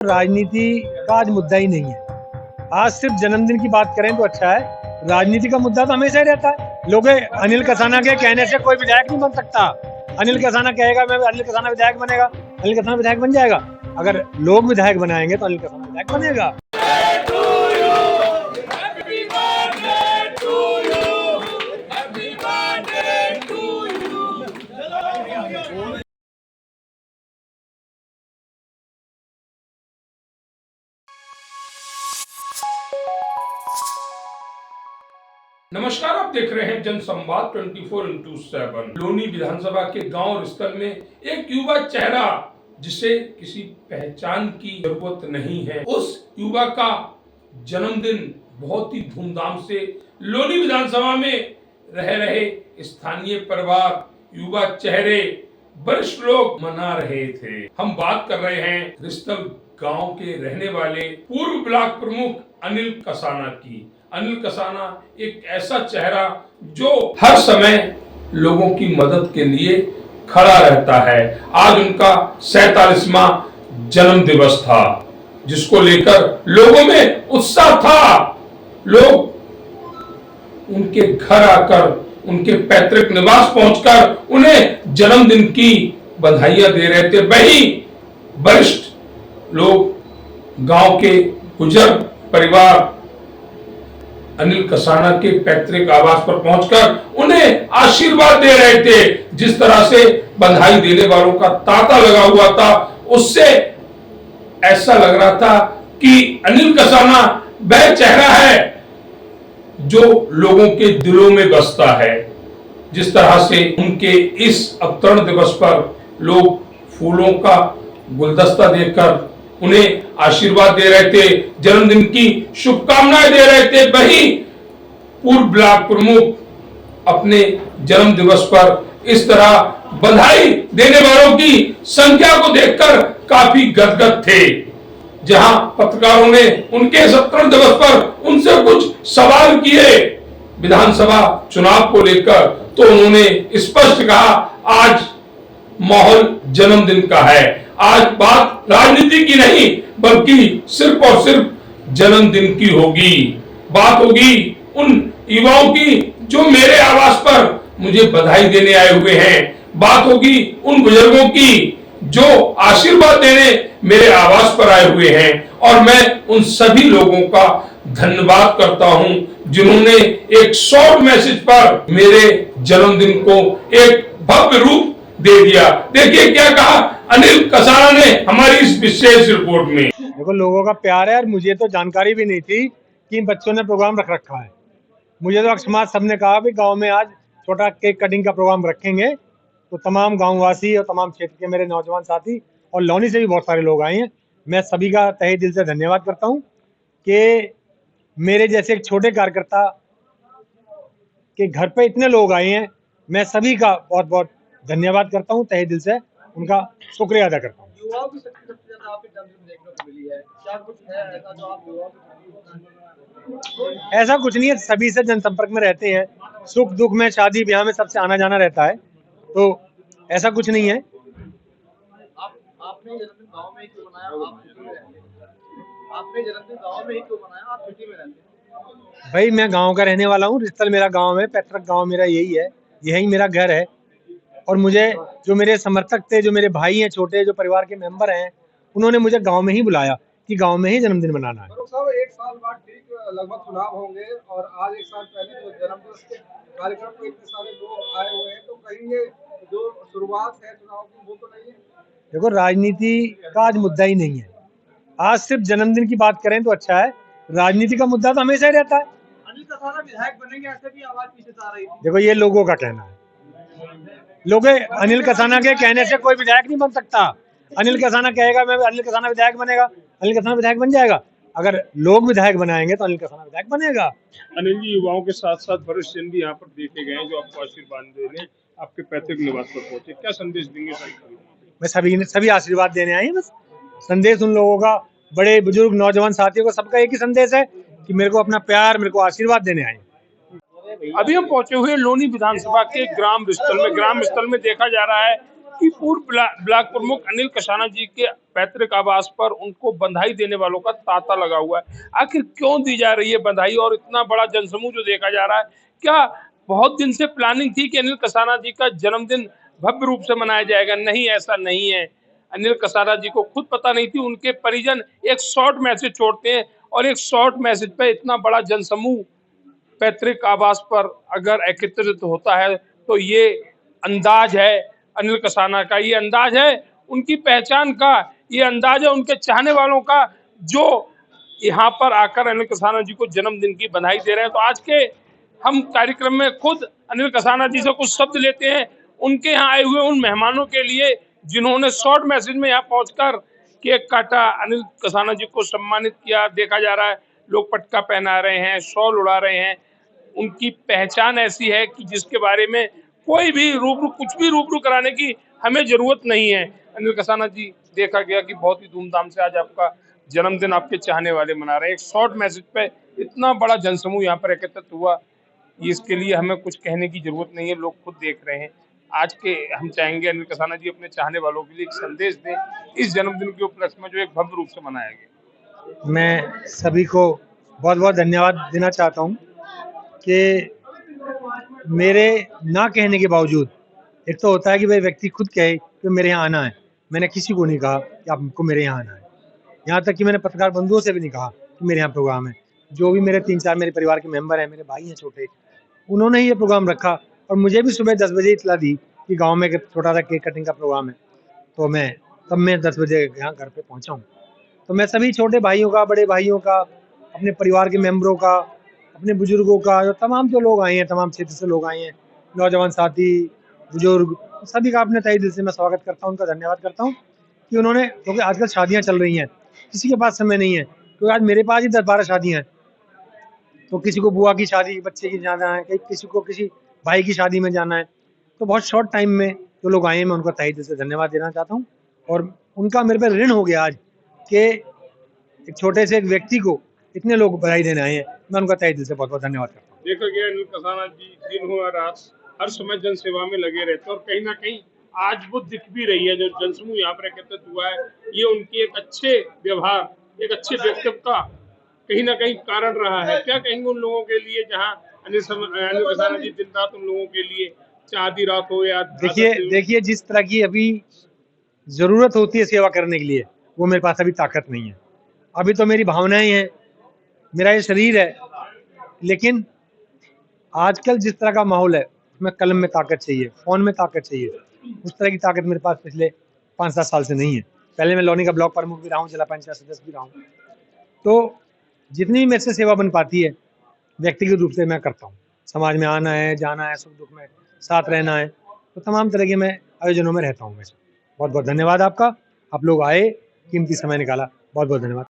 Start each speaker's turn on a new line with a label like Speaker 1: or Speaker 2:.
Speaker 1: राजनीति का आज मुद्दा ही नहीं है। आज सिर्फ जन्मदिन की बात करें तो अच्छा है। राजनीति का मुद्दा तो हमेशा ही रहता है। लोग अनिल कसाना के कहने से कोई विधायक नहीं बन सकता। अनिल कसाना कहेगा मैं अनिल कसाना विधायक बनेगा, अनिल कसाना विधायक बन जाएगा। अगर लोग विधायक बनाएंगे तो अनिल कसाना विधायक बनेगा।
Speaker 2: नमस्कार, आप देख रहे हैं जनसंवाद 24x7। लोनी विधानसभा के गांव रिस्तल में एक युवा चेहरा जिसे किसी पहचान की जरूरत नहीं है, उस युवा का जन्मदिन बहुत ही धूमधाम से लोनी विधानसभा में रह रहे स्थानीय परिवार, युवा चेहरे, वरिष्ठ लोग मना रहे थे। हम बात कर रहे हैं रिस्तल गांव के रहने वाले पूर्व ब्लॉक प्रमुख अनिल कसाना की। अनिल कसाना एक ऐसा चेहरा जो हर समय लोगों की मदद के लिए खड़ा रहता है। आज उनका 47वां जन्म दिवस था, जिसको लेकर लोगों में उत्साह था। लोग उनके घर आकर, उनके पैतृक निवास पहुंचकर उन्हें जन्मदिन की बधाइयां दे रहे थे। वहीं वरिष्ठ लोग गांव के गुजर परिवार अनिल कसाना के पैतृक आवास पर पहुंचकर उन्हें आशीर्वाद दे रहे थे। जिस तरह से बधाई देने वालों का तांता लगा हुआ था, उससे ऐसा लग रहा था कि अनिल कसाना वह चेहरा है जो लोगों के दिलों में बसता है। जिस तरह से उनके इस अवतरण दिवस पर लोग फूलों का गुलदस्ता देकर उन्हें आशीर्वाद दे रहे थे, जन्मदिन की शुभकामनाएं दे रहे थे। वहीं पूर्व ब्लॉक प्रमुख अपने जन्म दिवस पर इस तरह बधाई देने वालों की संख्या को देखकर काफी गदगद थे। जहां पत्रकारों ने उनके 17 दिवस पर उनसे कुछ सवाल किए विधानसभा चुनाव को लेकर, तो उन्होंने स्पष्ट कहा आज माहौल जन्मदिन का है। आज बात राजनीति की नहीं बल्कि सिर्फ और सिर्फ जन्मदिन की होगी। बात होगी उन युवाओं की जो मेरे आवास पर मुझे बधाई देने आए हुए हैं। बात होगी उन बुजुर्गों की जो आशीर्वाद देने मेरे आवास पर आए हुए हैं। और मैं उन सभी लोगों का धन्यवाद करता हूं जिन्होंने एक शॉर्ट मैसेज पर मेरे जन्मदिन को एक भव्य रूप दे दिया। देखिए क्या कहा अनिल कसाना ने हमारी इस विशेष रिपोर्ट में।
Speaker 1: देखो, लोगों का प्यार है और मुझे तो जानकारी भी नहीं थी कि इन बच्चों ने प्रोग्राम रख रखा है। मुझे तो अक्षमात सबने कहा भी गांव में आज छोटा केक कटिंग का प्रोग्राम रखेंगे, तो तमाम गांववासी और तमाम क्षेत्र के मेरे नौजवान साथी और लौनी से भी बहुत सारे लोग आए हैं। मैं सभी का तहे दिल से धन्यवाद करता हूं कि मेरे जैसे एक छोटे कार्यकर्ता के घर पे इतने लोग आए हैं। मैं सभी का बहुत बहुत धन्यवाद करता हूं, तहे दिल से उनका शुक्रिया अदा करता हूं।
Speaker 3: युवाओं की शक्ति सबसे ज्यादा आपके जन्मदिन देखने को मिली है, क्या कुछ है ऐसा जो आप युवाओं
Speaker 1: ऐसा कुछ नहीं है, सभी से जनसंपर्क में रहते हैं। सुख दुख में, शादी ब्याह में सबसे आना जाना रहता है, तो ऐसा कुछ नहीं है।
Speaker 3: आपने जन्मदिन गांव में ही क्यों मनाया? आप सिटी में रहते हैं। आपने जन्मदिन गांव में ही क्यों मनाया? आप सिटी में रहते हैं।
Speaker 1: भाई मैं गांव का रहने वाला हूँ, रिस्तल मेरा गांव है, पैतृक गांव मेरा यही है, यही मेरा घर है। और मुझे जो मेरे समर्थक थे, जो मेरे भाई हैं छोटे, जो परिवार के मेंबर हैं, उन्होंने मुझे गांव में ही बुलाया कि गांव में ही जन्मदिन मनाना है।
Speaker 3: साहब, एक साल बाद ठीक लगभग चुनाव होंगे और आज एक साल पहले जो जन्मदिन के कार्यक्रम में इतने सारे लोग आए हुए हैं, तो कहीं ये जो शुरुआत है चुनाव की वो तो नहीं है?
Speaker 1: देखो, राजनीति का आज मुद्दा ही नहीं है। आज सिर्फ जन्मदिन की बात करें तो अच्छा है। राजनीति का मुद्दा तो हमेशा ही रहता है।
Speaker 3: अनिल कसाना विधायक बनेंगे ऐसे भी आवाज पीछे से आ रही थी।
Speaker 1: देखो, ये लोगों का कहना है। लोग अनिल कसाना के कहने से कोई विधायक नहीं बन सकता। अनिल कसाना कहेगा मैं अनिल कसाना विधायक बनेगा, अनिल कसाना विधायक बन जाएगा। अगर लोग विधायक बनाएंगे तो अनिल कसाना विधायक बनेगा।
Speaker 4: अनिल जी, युवाओं के साथ साथ वरिष्ठ जन भी यहाँ पर देखे गए हैं जो आपको आशीर्वाद देने आपके पैतृक निवास पर पहुंचे, क्या संदेश देंगे?
Speaker 1: मैं सभी आशीर्वाद देने आए हैं। बस संदेश उन लोगों का, बड़े बुजुर्ग नौजवान साथियों का, सबका एक ही संदेश है कि मेरे को अपना प्यार, मेरे को आशीर्वाद देने आए हैं।
Speaker 4: अभी हम पहुंचे हुए लोनी विधानसभा के ग्राम स्थल में देखा जा रहा है कि पूर्व ब्लॉक प्रमुख अनिल कसाना जी के पैतृक आवास पर उनको बधाई देने वालों का तांता लगा हुआ है। आखिर क्यों दी जा रही है बधाई और इतना बड़ा जनसमूह जो देखा जा रहा है? क्या बहुत दिन से प्लानिंग थी कि अनिल कसाना जी का जन्मदिन भव्य रूप से मनाया जाएगा? नहीं, ऐसा नहीं है। अनिल कसाना जी को खुद पता नहीं थी, उनके परिजन एक शॉर्ट मैसेज छोड़ते हैं और एक शॉर्ट मैसेज पे इतना बड़ा जनसमूह पैतृक आवास पर अगर एकत्रित होता है तो ये अंदाज है अनिल कसाना का, ये अंदाज है उनकी पहचान का, ये अंदाज है उनके चाहने वालों का, जो यहाँ पर आकर अनिल कसाना जी को जन्मदिन की बधाई दे रहे हैं। तो आज के हम कार्यक्रम में खुद अनिल कसाना जी से कुछ शब्द लेते हैं उनके यहाँ आए हुए उन मेहमानों के लिए जिन्होंने शॉर्ट मैसेज में यहाँ पहुंचकर केक काटा, अनिल कसाना जी को सम्मानित किया। देखा जा रहा है लोग पटका पहना रहे हैं, शॉल उड़ा रहे हैं। उनकी पहचान ऐसी है कि जिसके बारे में कोई भी कुछ भी रूबरू कराने की हमें जरूरत नहीं है। अनिल कसाना जी, देखा गया कि बहुत ही धूमधाम से आज आपका जन्मदिन आपके चाहने वाले मना रहे हैं। एक शॉर्ट मैसेज पे इतना बड़ा जनसमूह यहाँ पर एकत्रित हुआ, इसके लिए हमें कुछ कहने की जरूरत नहीं है, लोग खुद देख रहे हैं। आज के हम चाहेंगे अनिल कसाना जी अपने चाहने वालों के लिए एक संदेश दें इस जन्मदिन के उपलक्ष्य में जो एक भव्य रूप से मनाया गया।
Speaker 1: मैं सभी को बहुत बहुत धन्यवाद देना चाहता हूँ कि मेरे ना कहने के बावजूद, एक तो होता है कि भाई व्यक्ति खुद कहे कि मेरे यहाँ आना है, मैंने किसी को नहीं कहा कि आपको मेरे यहाँ आना है। यहाँ तक कि मैंने पत्रकार बंधुओं से भी नहीं कहा कि मेरे यहाँ प्रोग्राम है। जो भी मेरे 3-4 मेरे परिवार के मेंबर हैं, मेरे भाई हैं छोटे, उन्होंने ही ये प्रोग्राम रखा और मुझे भी सुबह 10 बजे इतला दी कि गांव में एक छोटा सा केक कटिंग का प्रोग्राम है। तो मैं 10 बजे यहाँ घर पे पहुँचा हूँ। तो मैं सभी छोटे भाइयों का, बड़े भाइयों का, अपने परिवार के मेंबरों का, अपने बुजुर्गों का, जो तमाम जो लोग आए हैं, तमाम क्षेत्र से लोग आए हैं, नौजवान साथी, बुजुर्ग, सभी का अपने तहे दिल से मैं स्वागत करता हूँ, उनका धन्यवाद करता हूँ कि उन्होंने, क्योंकि आजकल शादियाँ चल रही हैं, किसी के पास समय नहीं है। तो आज मेरे पास ही 10-12 शादियाँ हैं। तो किसी को बुआ की शादी, बच्चे की जाना है, किसी को किसी भाई की शादी में जाना है। तो बहुत शॉर्ट टाइम में जो लोग आए हैं, मैं उनका तहे दिल से धन्यवाद देना चाहता हूँ और उनका मेरे पे ऋण हो गया आज कि एक छोटे से एक व्यक्ति को इतने लोग बधाई देने आए हैं। मैं उनका तहे दिल से बहुत बहुत धन्यवाद करता हूँ।
Speaker 4: देखा गया अनिल कसाना जी दिन हो या रात हर समय जनसेवा में लगे रहते हैं और कहीं ना कहीं आज वो दिख भी रही है। जो जनसमूह यहाँ पर एकत्रित हुआ है, ये उनके एक अच्छे व्यवहार, एक अच्छे व्यक्तित्व का कहीं ना कहीं कारण रहा है। क्या कहेंगे उन लोगों के लिए जहाँ अनिल कसाना जी दिन रात उन लोगों के लिए, चाहे आधी रात हो या
Speaker 1: देखिए जिस तरह की अभी जरूरत होती है सेवा करने के लिए, वो मेरे पास अभी ताकत नहीं है। अभी तो मेरी भावनाएं हैं, मेरा ये शरीर है, लेकिन आजकल जिस तरह का माहौल है उसमें कलम में ताकत चाहिए, फोन में ताकत चाहिए। उस तरह की ताकत मेरे पास पिछले 5-7 साल से नहीं है। पहले मैं लौनी का ब्लॉक प्रमुख भी रहा हूँ, जिला पंचायत सदस्य भी रहा हूँ। तो जितनी भी मेरे से सेवा बन पाती है व्यक्तिगत रूप से मैं करता हूँ। समाज में आना है, जाना है, सुख दुख में साथ रहना है, तो तमाम तरह के मैं आयोजनों में रहता हूँ। बहुत बहुत धन्यवाद आपका, आप लोग आए, कीमती समय निकाला, बहुत बहुत धन्यवाद।